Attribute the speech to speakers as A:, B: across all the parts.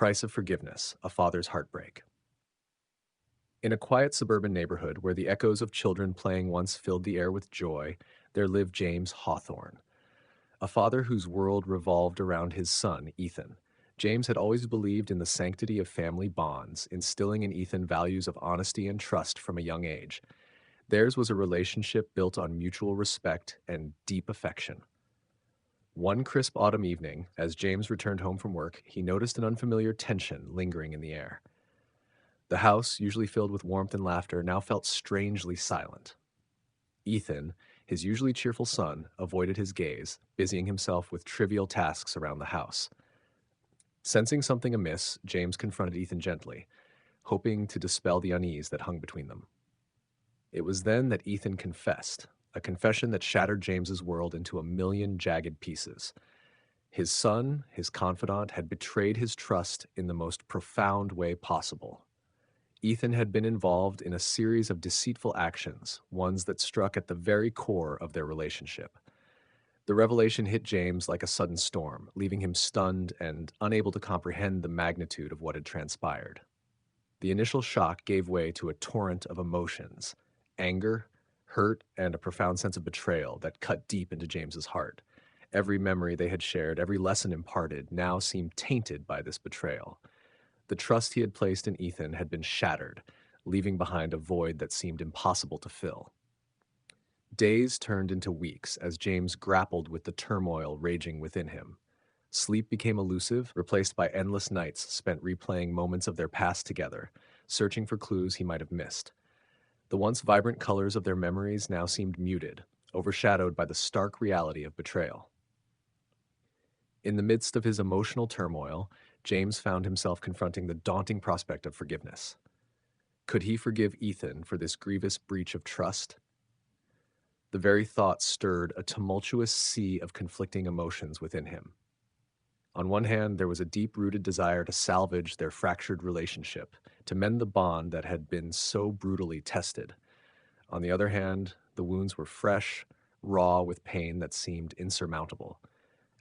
A: Price of Forgiveness, A Father's Heartbreak. In a quiet suburban neighborhood where the echoes of children playing once filled the air with joy, there lived James Hawthorne, a father whose world revolved around his son, Ethan. James had always believed in the sanctity of family bonds, instilling in Ethan values of honesty and trust from a young age. Theirs was a relationship built on mutual respect and deep affection. One crisp autumn evening, as James returned home from work, he noticed an unfamiliar tension lingering in the air. The house, usually filled with warmth and laughter, now felt strangely silent. Ethan, his usually cheerful son, avoided his gaze, busying himself with trivial tasks around the house. Sensing something amiss, James confronted Ethan gently, hoping to dispel the unease that hung between them. It was then that Ethan confessed, a confession that shattered James's world into a million jagged pieces. His son, his confidant, had betrayed his trust in the most profound way possible. Ethan had been involved in a series of deceitful actions, ones that struck at the very core of their relationship. The revelation hit James like a sudden storm, leaving him stunned and unable to comprehend the magnitude of what had transpired. The initial shock gave way to a torrent of emotions: anger, hurt, and a profound sense of betrayal that cut deep into James's heart. Every memory they had shared, every lesson imparted, now seemed tainted by this betrayal. The trust he had placed in Ethan had been shattered, leaving behind a void that seemed impossible to fill. Days turned into weeks as James grappled with the turmoil raging within him. Sleep became elusive, replaced by endless nights spent replaying moments of their past together, searching for clues he might have missed. The once vibrant colors of their memories now seemed muted, overshadowed by the stark reality of betrayal. In the midst of his emotional turmoil, James found himself confronting the daunting prospect of forgiveness. Could he forgive Ethan for this grievous breach of trust? The very thought stirred a tumultuous sea of conflicting emotions within him. On one hand, there was a deep-rooted desire to salvage their fractured relationship, to mend the bond that had been so brutally tested. On the other hand, the wounds were fresh, raw with pain that seemed insurmountable.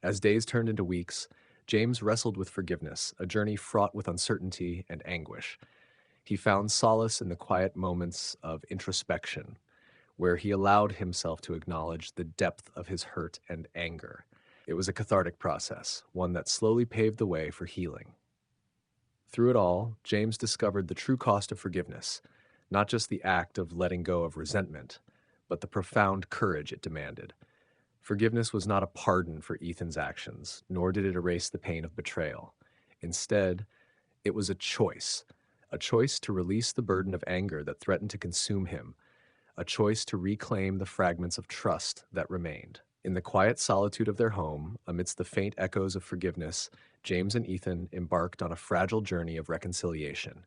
A: As days turned into weeks, James wrestled with forgiveness, a journey fraught with uncertainty and anguish. He found solace in the quiet moments of introspection, where he allowed himself to acknowledge the depth of his hurt and anger. It was a cathartic process, one that slowly paved the way for healing. Through it all, James discovered the true cost of forgiveness, not just the act of letting go of resentment, but the profound courage it demanded. Forgiveness was not a pardon for Ethan's actions, nor did it erase the pain of betrayal. Instead, it was a choice to release the burden of anger that threatened to consume him, a choice to reclaim the fragments of trust that remained. In the quiet solitude of their home, amidst the faint echoes of forgiveness, James and Ethan embarked on a fragile journey of reconciliation.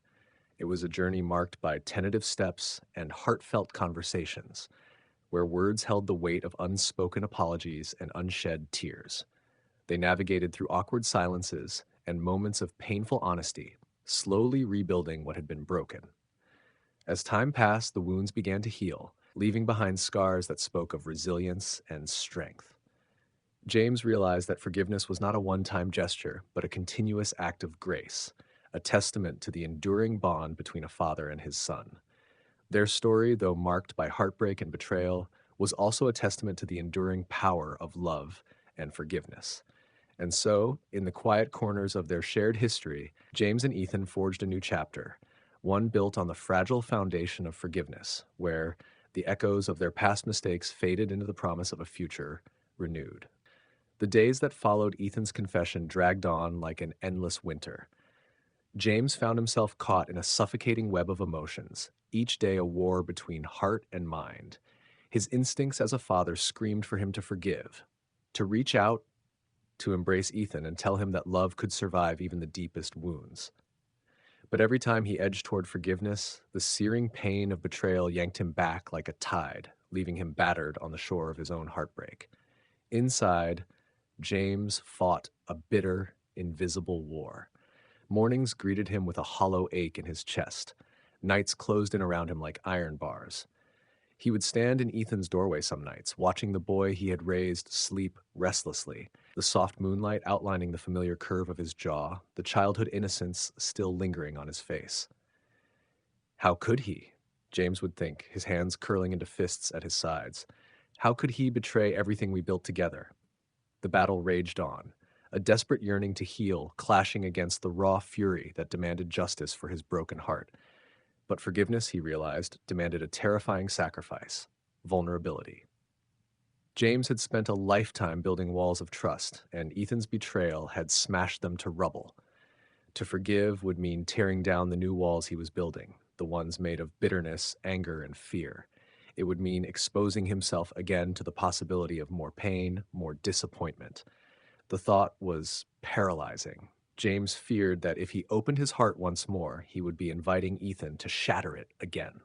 A: It was a journey marked by tentative steps and heartfelt conversations, where words held the weight of unspoken apologies and unshed tears. They navigated through awkward silences and moments of painful honesty, slowly rebuilding what had been broken. As time passed, the wounds began to heal, leaving behind scars that spoke of resilience and strength. James realized that forgiveness was not a one-time gesture, but a continuous act of grace, a testament to the enduring bond between a father and his son. Their story, though marked by heartbreak and betrayal, was also a testament to the enduring power of love and forgiveness. And so, in the quiet corners of their shared history, James and Ethan forged a new chapter, one built on the fragile foundation of forgiveness, where the echoes of their past mistakes faded into the promise of a future renewed. The days that followed Ethan's confession dragged on like an endless winter. James found himself caught in a suffocating web of emotions, each day a war between heart and mind. His instincts as a father screamed for him to forgive, to reach out, to embrace Ethan and tell him that love could survive even the deepest wounds. But every time he edged toward forgiveness, the searing pain of betrayal yanked him back like a tide, leaving him battered on the shore of his own heartbreak. Inside, James fought a bitter, invisible war. Mornings greeted him with a hollow ache in his chest. Nights closed in around him like iron bars. He would stand in Ethan's doorway some nights, watching the boy he had raised sleep restlessly, the soft moonlight outlining the familiar curve of his jaw, the childhood innocence still lingering on his face. How could he? James would think, his hands curling into fists at his sides. How could he betray everything we built together? The battle raged on, a desperate yearning to heal clashing against the raw fury that demanded justice for his broken heart. But forgiveness, he realized, demanded a terrifying sacrifice: vulnerability. James had spent a lifetime building walls of trust, and Ethan's betrayal had smashed them to rubble. To forgive would mean tearing down the new walls he was building, the ones made of bitterness, anger, and fear. It would mean exposing himself again to the possibility of more pain, more disappointment. The thought was paralyzing. James feared that if he opened his heart once more, he would be inviting Ethan to shatter it again.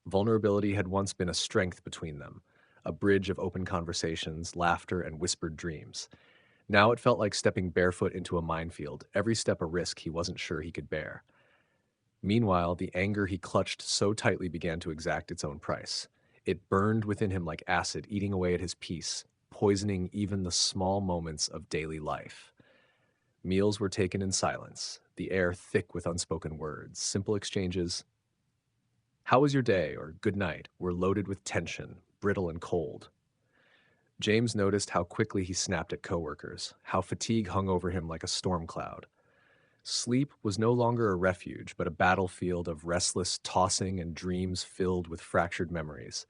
A: Vulnerability had once been a strength between them, a bridge of open conversations, laughter, and whispered dreams. Now it felt like stepping barefoot into a minefield, every step a risk he wasn't sure he could bear. Meanwhile, the anger he clutched so tightly began to exact its own price. It burned within him like acid, eating away at his peace, poisoning even the small moments of daily life. Meals were taken in silence, the air thick with unspoken words. Simple exchanges, "How was your day?" or "Good night," were loaded with tension, brittle and cold. James noticed how quickly he snapped at coworkers, how fatigue hung over him like a storm cloud. Sleep was no longer a refuge, but a battlefield of restless tossing and dreams filled with fractured memories.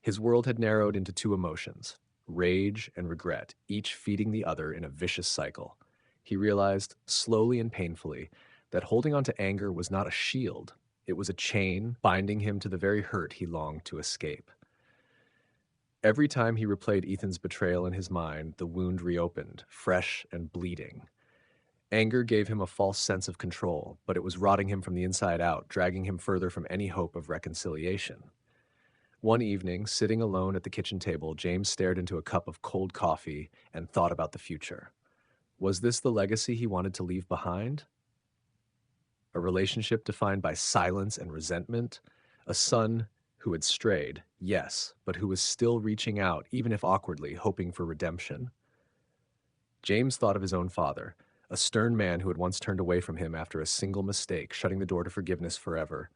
A: His world had narrowed into two emotions: rage and regret, each feeding the other in a vicious cycle. He realized, slowly and painfully, that holding on to anger was not a shield. It was a chain binding him to the very hurt he longed to escape. Every time he replayed Ethan's betrayal in his mind, the wound reopened, fresh and bleeding. Anger gave him a false sense of control, but it was rotting him from the inside out, dragging him further from any hope of reconciliation. One evening, sitting alone at the kitchen table, James stared into a cup of cold coffee and thought about the future. Was this the legacy he wanted to leave behind? A relationship defined by silence and resentment? A son who had strayed, yes, but who was still reaching out, even if awkwardly, hoping for redemption? James thought of his own father, a stern man who had once turned away from him after a single mistake, shutting the door to forgiveness forever.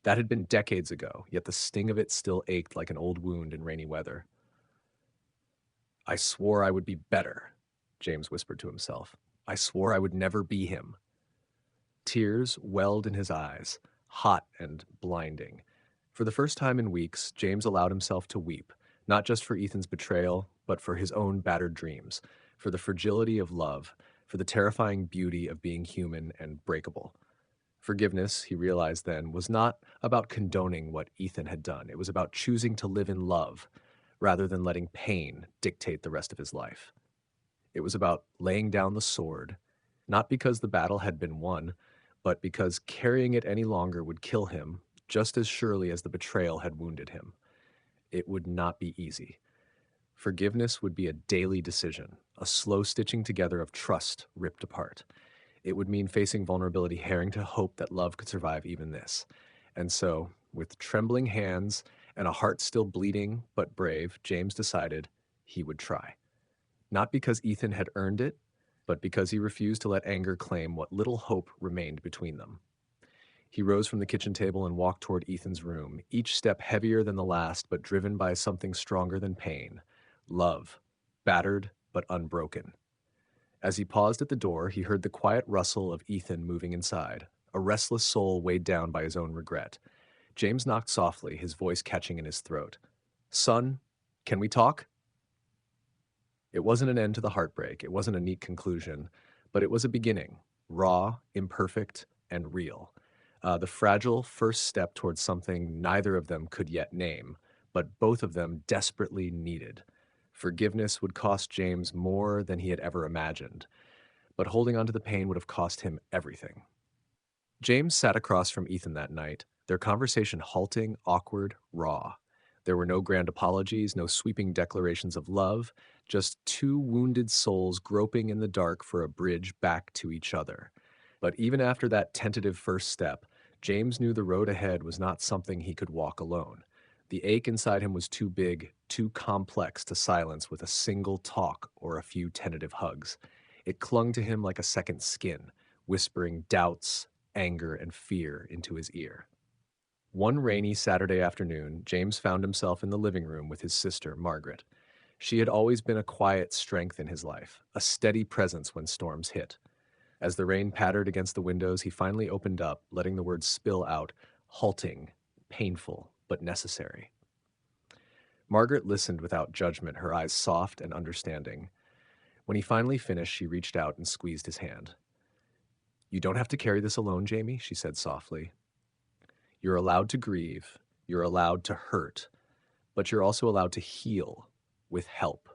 A: That had been decades ago, yet the sting of it still ached like an old wound in rainy weather. "I swore I would be better," James whispered to himself. "I swore I would never be him." Tears welled in his eyes, hot and blinding. For the first time in weeks, James allowed himself to weep, not just for Ethan's betrayal, but for his own battered dreams, for the fragility of love, for the terrifying beauty of being human and breakable. Forgiveness, he realized then, was not about condoning what Ethan had done. It was about choosing to live in love, rather than letting pain dictate the rest of his life. It was about laying down the sword, not because the battle had been won, but because carrying it any longer would kill him just as surely as the betrayal had wounded him. It would not be easy. Forgiveness would be a daily decision, a slow stitching together of trust ripped apart. It would mean facing vulnerability, having to hope that love could survive even this. And so, with trembling hands and a heart still bleeding but brave, James decided he would try. Not because Ethan had earned it, but because he refused to let anger claim what little hope remained between them. He rose from the kitchen table and walked toward Ethan's room, each step heavier than the last, but driven by something stronger than pain: love, battered but unbroken. As he paused at the door, he heard the quiet rustle of Ethan moving inside, a restless soul weighed down by his own regret. James knocked softly, his voice catching in his throat. "Son, can we talk?" It wasn't an end to the heartbreak, it wasn't a neat conclusion, but it was a beginning, raw, imperfect, and real. The fragile first step towards something neither of them could yet name, but both of them desperately needed. Forgiveness would cost James more than he had ever imagined, but holding on to the pain would have cost him everything. James sat across from Ethan that night, their conversation halting, awkward, raw. There were no grand apologies, no sweeping declarations of love, just two wounded souls groping in the dark for a bridge back to each other. But even after that tentative first step, James knew the road ahead was not something he could walk alone. The ache inside him was too big, too complex to silence with a single talk or a few tentative hugs. It clung to him like a second skin, whispering doubts, anger, and fear into his ear. One rainy Saturday afternoon, James found himself in the living room with his sister, Margaret. She had always been a quiet strength in his life, a steady presence when storms hit. As the rain pattered against the windows, he finally opened up, letting the words spill out, halting, painful, but necessary. Margaret listened without judgment, her eyes soft and understanding. When he finally finished, she reached out and squeezed his hand. "You don't have to carry this alone, Jamie," she said softly. "You're allowed to grieve, you're allowed to hurt, but you're also allowed to heal with help."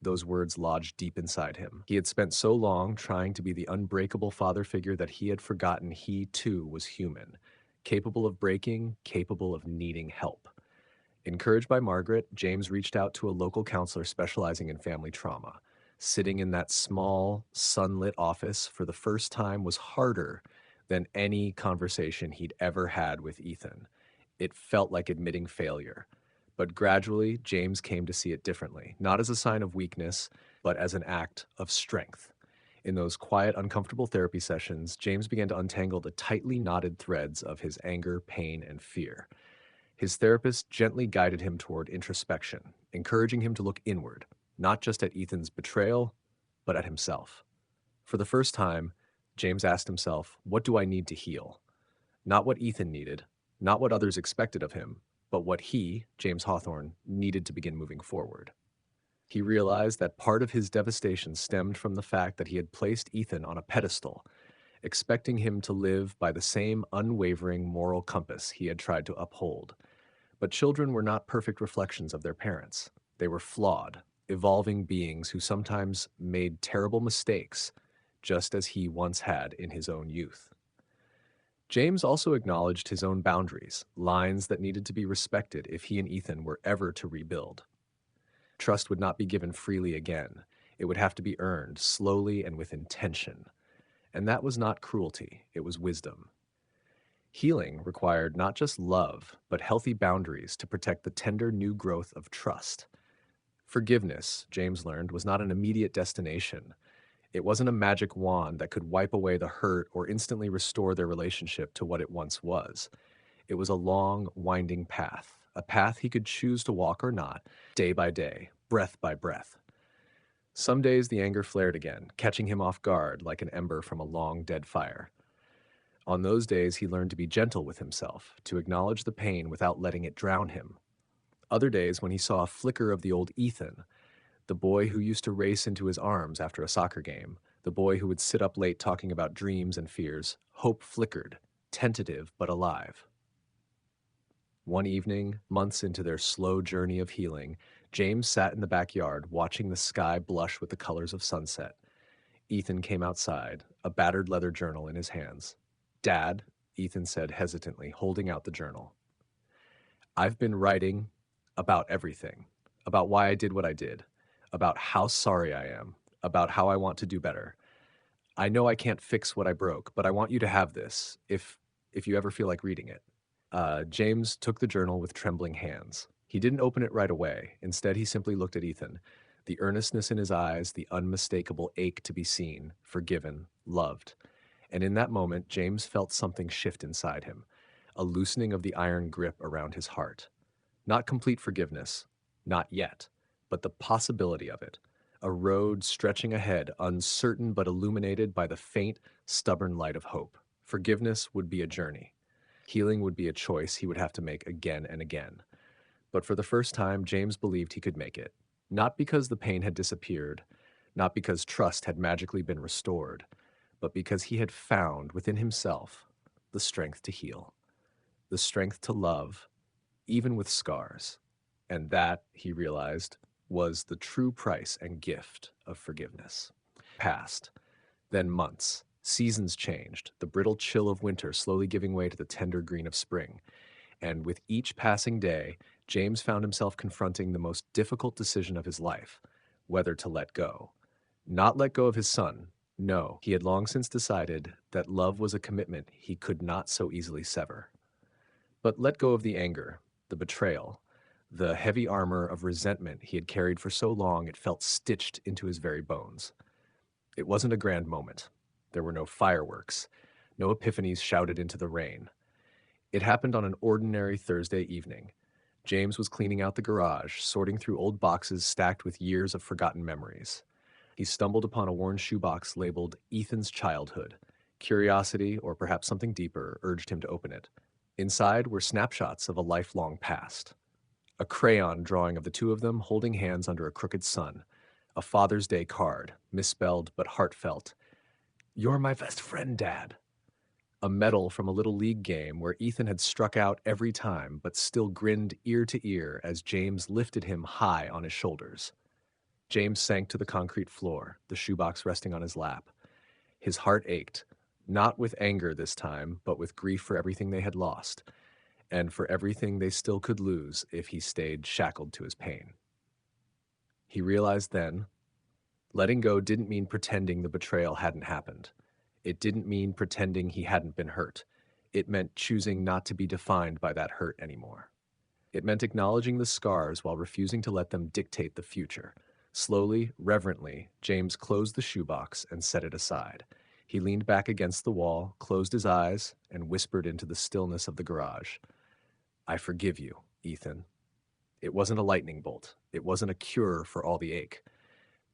A: Those words lodged deep inside him. He had spent so long trying to be the unbreakable father figure that he had forgotten he too was human, capable of breaking, capable of needing help. Encouraged by Margaret, James reached out to a local counselor specializing in family trauma. Sitting in that small, sunlit office for the first time was harder than any conversation he'd ever had with Ethan. It felt like admitting failure. But gradually, James came to see it differently, not as a sign of weakness, but as an act of strength. In those quiet, uncomfortable therapy sessions, James began to untangle the tightly knotted threads of his anger, pain, and fear. His therapist gently guided him toward introspection, encouraging him to look inward, not just at Ethan's betrayal, but at himself. For the first time, James asked himself, "What do I need to heal?" Not what Ethan needed, not what others expected of him, but what he, James Hawthorne, needed to begin moving forward. He realized that part of his devastation stemmed from the fact that he had placed Ethan on a pedestal, expecting him to live by the same unwavering moral compass he had tried to uphold. But children were not perfect reflections of their parents. They were flawed, evolving beings who sometimes made terrible mistakes, just as he once had in his own youth. James also acknowledged his own boundaries, lines that needed to be respected if he and Ethan were ever to rebuild. Trust would not be given freely again. It would have to be earned slowly and with intention. And that was not cruelty, it was wisdom. Healing required not just love, but healthy boundaries to protect the tender new growth of trust. Forgiveness, James learned, was not an immediate destination. It wasn't a magic wand that could wipe away the hurt or instantly restore their relationship to what it once was. It was a long, winding path, a path he could choose to walk or not, day by day, breath by breath. Some days the anger flared again, catching him off guard like an ember from a long, dead fire. On those days, he learned to be gentle with himself, to acknowledge the pain without letting it drown him. Other days, when he saw a flicker of the old Ethan, the boy who used to race into his arms after a soccer game, the boy who would sit up late talking about dreams and fears, hope flickered, tentative but alive. One evening, months into their slow journey of healing, James sat in the backyard watching the sky blush with the colors of sunset. Ethan came outside, a battered leather journal in his hands. "Dad," Ethan said hesitantly, holding out the journal. "I've been writing about everything, about why I did what I did, about how sorry I am, about how I want to do better. I know I can't fix what I broke, but I want you to have this, if you ever feel like reading it." James took the journal with trembling hands. He didn't open it right away. Instead, he simply looked at Ethan, the earnestness in his eyes, the unmistakable ache to be seen, forgiven, loved. And in that moment, James felt something shift inside him, a loosening of the iron grip around his heart. Not complete forgiveness, not yet, but the possibility of it. A road stretching ahead, uncertain but illuminated by the faint, stubborn light of hope. Forgiveness would be a journey. Healing would be a choice he would have to make again and again. But for the first time, James believed he could make it. Not because the pain had disappeared, not because trust had magically been restored, but because he had found within himself the strength to heal, the strength to love, even with scars. And that, he realized, was the true price and gift of forgiveness. Passed, then months. Seasons changed, the brittle chill of winter slowly giving way to the tender green of spring. And with each passing day, James found himself confronting the most difficult decision of his life, whether to let go. Not let go of his son. No, he had long since decided that love was a commitment he could not so easily sever. But let go of the anger, the betrayal. The heavy armor of resentment he had carried for so long it felt stitched into his very bones. It wasn't a grand moment. There were no fireworks, no epiphanies shouted into the rain. It happened on an ordinary Thursday evening. James was cleaning out the garage, sorting through old boxes stacked with years of forgotten memories. He stumbled upon a worn shoebox labeled Ethan's Childhood. Curiosity, or perhaps something deeper, urged him to open it. Inside were snapshots of a lifelong past. A crayon drawing of the two of them holding hands under a crooked sun. A Father's Day card, misspelled but heartfelt. "You're my best friend, Dad." A medal from a little league game where Ethan had struck out every time but still grinned ear to ear as James lifted him high on his shoulders. James sank to the concrete floor, the shoebox resting on his lap. His heart ached, not with anger this time, but with grief for everything they had lost, and for everything they still could lose if he stayed shackled to his pain. He realized then, letting go didn't mean pretending the betrayal hadn't happened. It didn't mean pretending he hadn't been hurt. It meant choosing not to be defined by that hurt anymore. It meant acknowledging the scars while refusing to let them dictate the future. Slowly, reverently, James closed the shoebox and set it aside. He leaned back against the wall, closed his eyes, and whispered into the stillness of the garage. "I forgive you, Ethan." It wasn't a lightning bolt. It wasn't a cure for all the ache.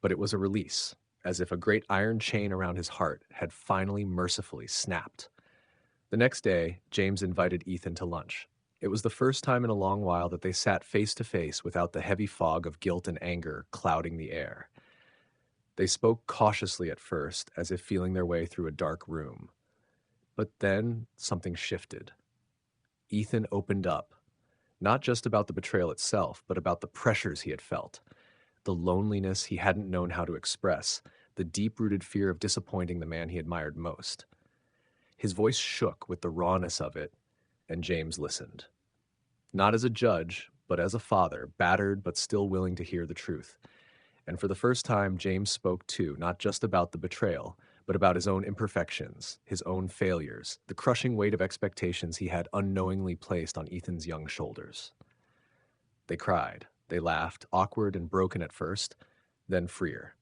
A: But it was a release, as if a great iron chain around his heart had finally mercifully snapped. The next day, James invited Ethan to lunch. It was the first time in a long while that they sat face to face without the heavy fog of guilt and anger clouding the air. They spoke cautiously at first, as if feeling their way through a dark room. But then something shifted. Ethan opened up, not just about the betrayal itself, but about the pressures he had felt, the loneliness he hadn't known how to express, the deep-rooted fear of disappointing the man he admired most. His voice shook with the rawness of it, and James listened. Not as a judge, but as a father, battered but still willing to hear the truth. And for the first time, James spoke too, not just about the betrayal, but about his own imperfections, his own failures, the crushing weight of expectations he had unknowingly placed on Ethan's young shoulders. They cried, they laughed, awkward and broken at first, then freer.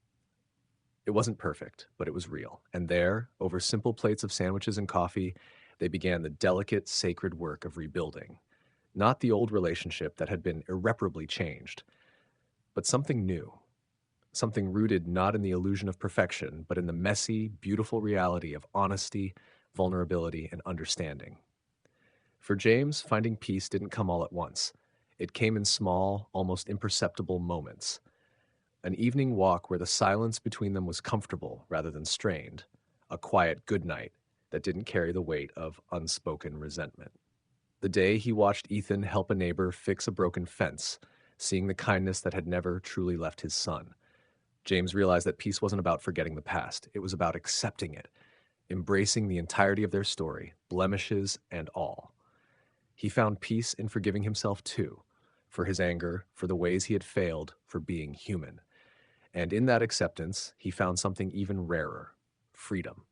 A: It wasn't perfect, but it was real. And there, over simple plates of sandwiches and coffee, they began the delicate, sacred work of rebuilding. Not the old relationship that had been irreparably changed, but something new. Something rooted not in the illusion of perfection, but in the messy, beautiful reality of honesty, vulnerability, and understanding. For James, finding peace didn't come all at once. It came in small, almost imperceptible moments. An evening walk where the silence between them was comfortable rather than strained. A quiet good night that didn't carry the weight of unspoken resentment. The day he watched Ethan help a neighbor fix a broken fence, seeing the kindness that had never truly left his son. James realized that peace wasn't about forgetting the past. It was about accepting it, embracing the entirety of their story, blemishes and all. He found peace in forgiving himself too, for his anger, for the ways he had failed, for being human. And in that acceptance, he found something even rarer: freedom.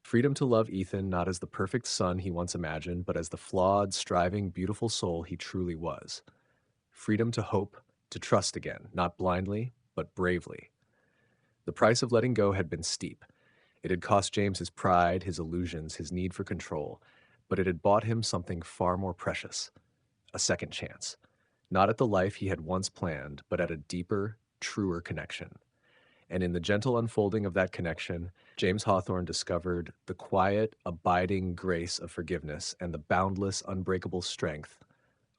A: Freedom to love Ethan not as the perfect son he once imagined, but as the flawed, striving, beautiful soul he truly was. Freedom to hope, to trust again, not blindly, but bravely. The price of letting go had been steep. It had cost James his pride, his illusions, his need for control, but it had bought him something far more precious: a second chance. Not at the life he had once planned, but at a deeper, truer connection. And in the gentle unfolding of that connection, James Hawthorne discovered the quiet, abiding grace of forgiveness and the boundless, unbreakable strength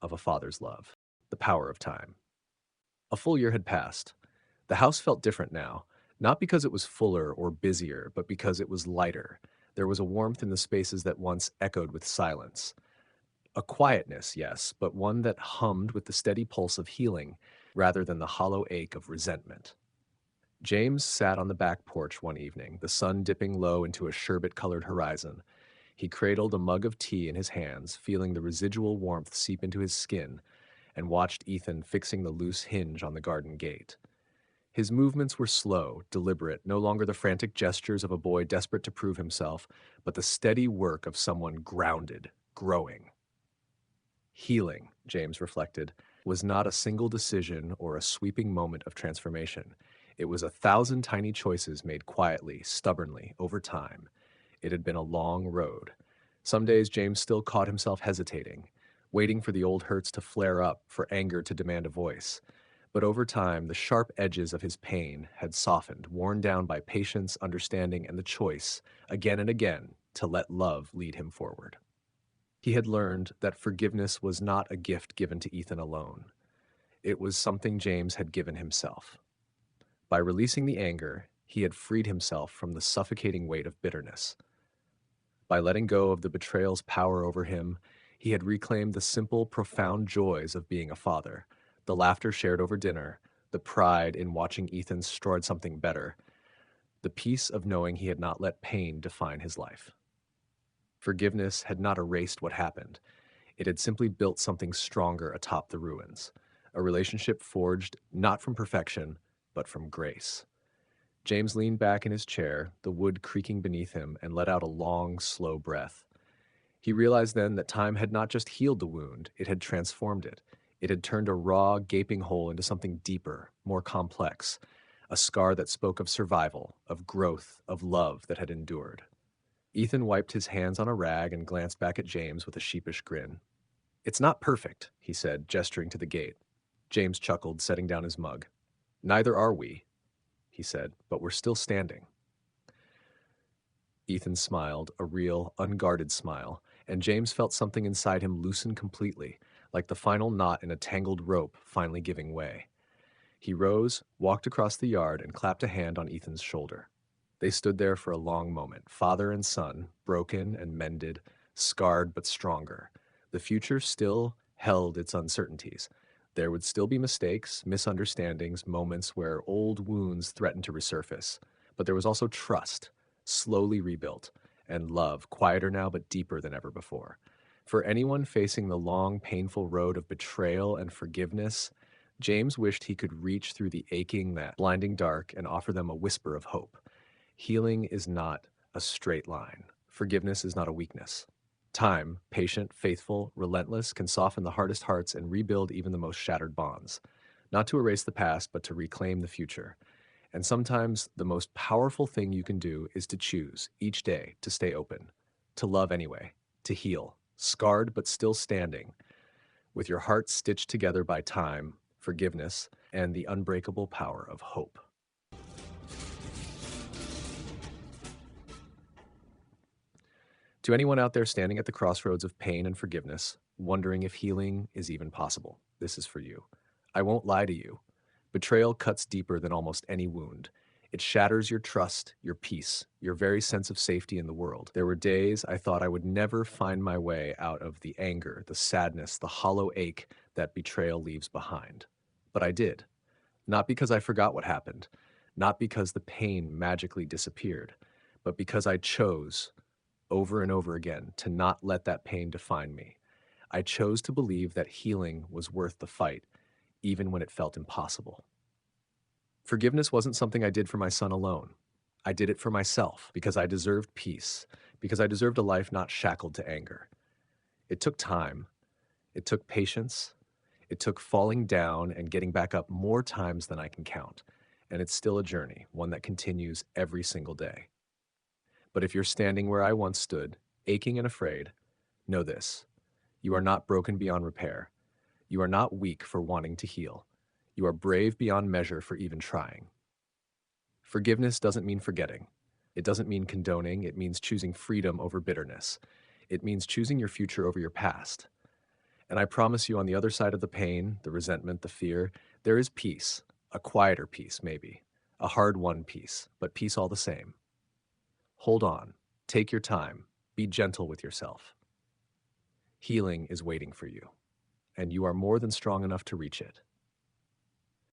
A: of a father's love. The power of time. A full year had passed. The house felt different now, not because it was fuller or busier, but because it was lighter. There was a warmth in the spaces that once echoed with silence. A quietness, yes, but one that hummed with the steady pulse of healing rather than the hollow ache of resentment. James sat on the back porch one evening, the sun dipping low into a sherbet-colored horizon. He cradled a mug of tea in his hands, feeling the residual warmth seep into his skin, and watched Ethan fixing the loose hinge on the garden gate. His movements were slow, deliberate, no longer the frantic gestures of a boy desperate to prove himself, but the steady work of someone grounded, growing. Healing, James reflected, was not a single decision or a sweeping moment of transformation. It was 1,000 tiny choices made quietly, stubbornly, over time. It had been a long road. Some days James still caught himself hesitating, waiting for the old hurts to flare up, for anger to demand a voice. But over time, the sharp edges of his pain had softened, worn down by patience, understanding, and the choice, again and again, to let love lead him forward. He had learned that forgiveness was not a gift given to Ethan alone. It was something James had given himself. By releasing the anger, he had freed himself from the suffocating weight of bitterness. By letting go of the betrayal's power over him, he had reclaimed the simple, profound joys of being a father, the laughter shared over dinner, the pride in watching Ethan stride something better, the peace of knowing he had not let pain define his life. Forgiveness had not erased what happened. It had simply built something stronger atop the ruins, a relationship forged not from perfection, but from grace. James leaned back in his chair, the wood creaking beneath him, and let out a long, slow breath. He realized then that time had not just healed the wound, it had transformed it. It had turned a raw, gaping hole into something deeper, more complex, a scar that spoke of survival, of growth, of love that had endured. Ethan wiped his hands on a rag and glanced back at James with a sheepish grin. "It's not perfect," he said, gesturing to the gate. James chuckled, setting down his mug. "Neither are we," he said, "but we're still standing." Ethan smiled, a real, unguarded smile, and James felt something inside him loosen completely, like the final knot in a tangled rope finally giving way. He rose, walked across the yard, and clapped a hand on Ethan's shoulder. They stood there for a long moment, father and son, broken and mended, scarred but stronger. The future still held its uncertainties. There would still be mistakes, misunderstandings, moments where old wounds threatened to resurface. But there was also trust, slowly rebuilt, and love, quieter now but deeper than ever before. For anyone facing the long, painful road of betrayal and forgiveness, James wished he could reach through the aching, that blinding dark, and offer them a whisper of hope. Healing is not a straight line. Forgiveness is not a weakness. Time, patient, faithful, relentless, can soften the hardest hearts and rebuild even the most shattered bonds. Not to erase the past, but to reclaim the future. And sometimes the most powerful thing you can do is to choose, each day, to stay open, to love anyway, to heal, scarred but still standing, with your heart stitched together by time, forgiveness, and the unbreakable power of hope. To anyone out there standing at the crossroads of pain and forgiveness, wondering if healing is even possible, this is for you. I won't lie to you. Betrayal cuts deeper than almost any wound. It shatters your trust, your peace, your very sense of safety in the world. There were days I thought I would never find my way out of the anger, the sadness, the hollow ache that betrayal leaves behind. But I did. Not because I forgot what happened, not because the pain magically disappeared, but because I chose over and over again to not let that pain define me. I chose to believe that healing was worth the fight, even when it felt impossible. Forgiveness wasn't something I did for my son alone. I did it for myself because I deserved peace, because I deserved a life not shackled to anger. It took time. It took patience. It took falling down and getting back up more times than I can count. And it's still a journey, one that continues every single day. But if you're standing where I once stood, aching and afraid, know this: you are not broken beyond repair. You are not weak for wanting to heal. You are brave beyond measure for even trying. Forgiveness doesn't mean forgetting. It doesn't mean condoning. It means choosing freedom over bitterness. It means choosing your future over your past. And I promise you, on the other side of the pain, the resentment, the fear, there is peace, a quieter peace maybe, a hard-won peace, but peace all the same. Hold on, take your time, be gentle with yourself. Healing is waiting for you, and you are more than strong enough to reach it.